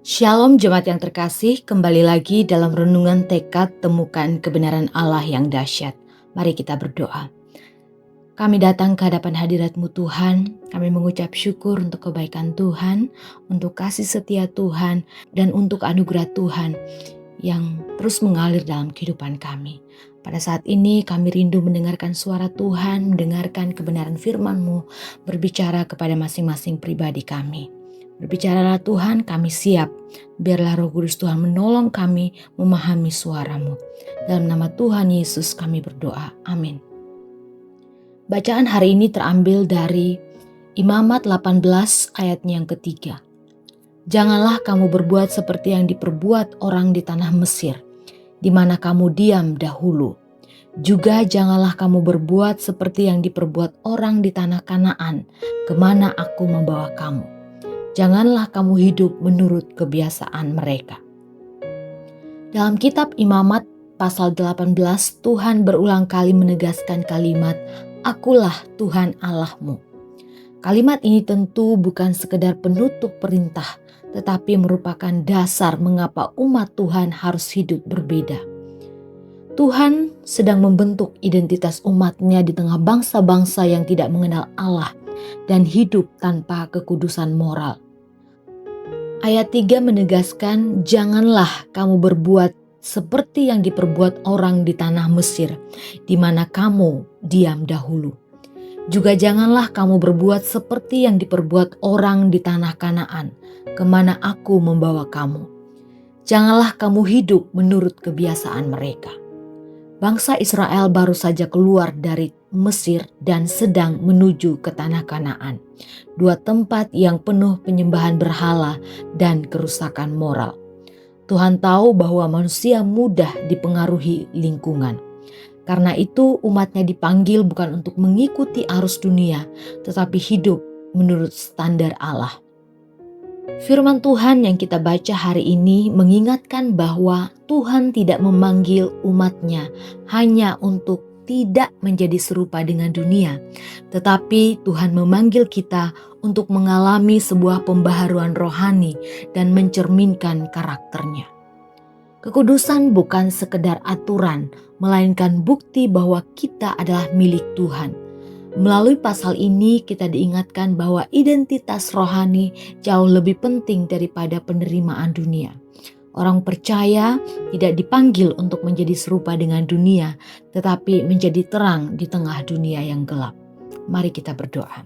Shalom jemaat yang terkasih, kembali lagi dalam renungan tekad temukan kebenaran Allah yang dahsyat. Mari kita berdoa. Kami datang ke hadapan hadirat-Mu Tuhan, kami mengucap syukur untuk kebaikan Tuhan, untuk kasih setia Tuhan, dan untuk anugerah Tuhan yang terus mengalir dalam kehidupan kami. Pada saat ini kami rindu mendengarkan suara Tuhan, mendengarkan kebenaran firman-Mu, berbicara kepada masing-masing pribadi kami. Berbicaralah Tuhan, kami siap. Biarlah Roh Kudus Tuhan menolong kami memahami suara-Mu. Dalam nama Tuhan Yesus kami berdoa. Amin. Bacaan hari ini terambil dari Imamat 18 ayatnya yang ketiga. Janganlah kamu berbuat seperti yang diperbuat orang di tanah Mesir, di mana kamu diam dahulu. Juga janganlah kamu berbuat seperti yang diperbuat orang di tanah Kanaan, kemana aku membawa kamu. Janganlah kamu hidup menurut kebiasaan mereka. Dalam kitab Imamat pasal 18, Tuhan berulang kali menegaskan kalimat, Akulah Tuhan Allahmu. Kalimat ini tentu bukan sekedar penutup perintah, tetapi merupakan dasar mengapa umat Tuhan harus hidup berbeda. Tuhan sedang membentuk identitas umatnya di tengah bangsa-bangsa yang tidak mengenal Allah dan hidup tanpa kekudusan moral. Ayat 3 menegaskan, janganlah kamu berbuat seperti yang diperbuat orang di tanah Mesir, di mana kamu diam dahulu. Juga janganlah kamu berbuat seperti yang diperbuat orang di tanah Kanaan, kemana aku membawa kamu. Janganlah kamu hidup menurut kebiasaan mereka. Bangsa Israel baru saja keluar dari Mesir dan sedang menuju ke tanah Kanaan, dua tempat yang penuh penyembahan berhala dan kerusakan moral. Tuhan tahu bahwa manusia mudah dipengaruhi lingkungan. Karena itu umatnya dipanggil bukan untuk mengikuti arus dunia, tetapi hidup menurut standar Allah. Firman Tuhan yang kita baca hari ini mengingatkan bahwa Tuhan tidak memanggil umatnya hanya untuk tidak menjadi serupa dengan dunia, tetapi Tuhan memanggil kita untuk mengalami sebuah pembaharuan rohani dan mencerminkan karakternya. Kekudusan bukan sekedar aturan, melainkan bukti bahwa kita adalah milik Tuhan. Melalui pasal ini kita diingatkan bahwa identitas rohani jauh lebih penting daripada penerimaan dunia. Orang percaya tidak dipanggil untuk menjadi serupa dengan dunia, tetapi menjadi terang di tengah dunia yang gelap. Mari kita berdoa.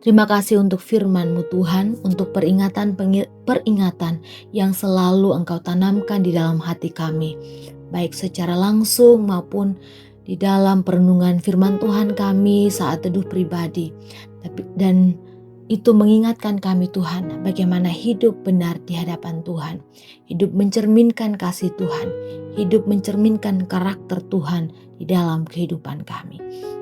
Terima kasih untuk firman-Mu Tuhan, untuk peringatan yang selalu Engkau tanamkan di dalam hati kami, baik secara langsung maupun di dalam perenungan firman Tuhan kami saat teduh pribadi. Dan itu mengingatkan kami Tuhan bagaimana hidup benar di hadapan Tuhan. Hidup mencerminkan kasih Tuhan. Hidup mencerminkan karakter Tuhan di dalam kehidupan kami.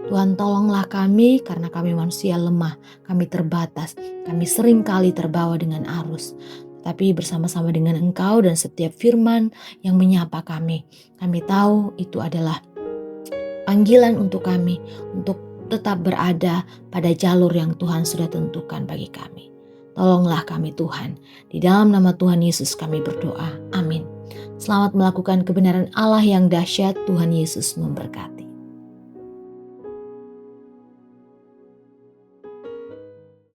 Tuhan tolonglah kami karena kami manusia lemah, kami terbatas, kami seringkali terbawa dengan arus. Tapi bersama-sama dengan Engkau dan setiap firman yang menyapa kami tahu itu adalah panggilan untuk kami untuk tetap berada pada jalur yang Tuhan sudah tentukan bagi kami. Tolonglah kami Tuhan. Di dalam nama Tuhan Yesus kami berdoa. Amin. Selamat melakukan kebenaran Allah yang dahsyat. Tuhan Yesus memberkati.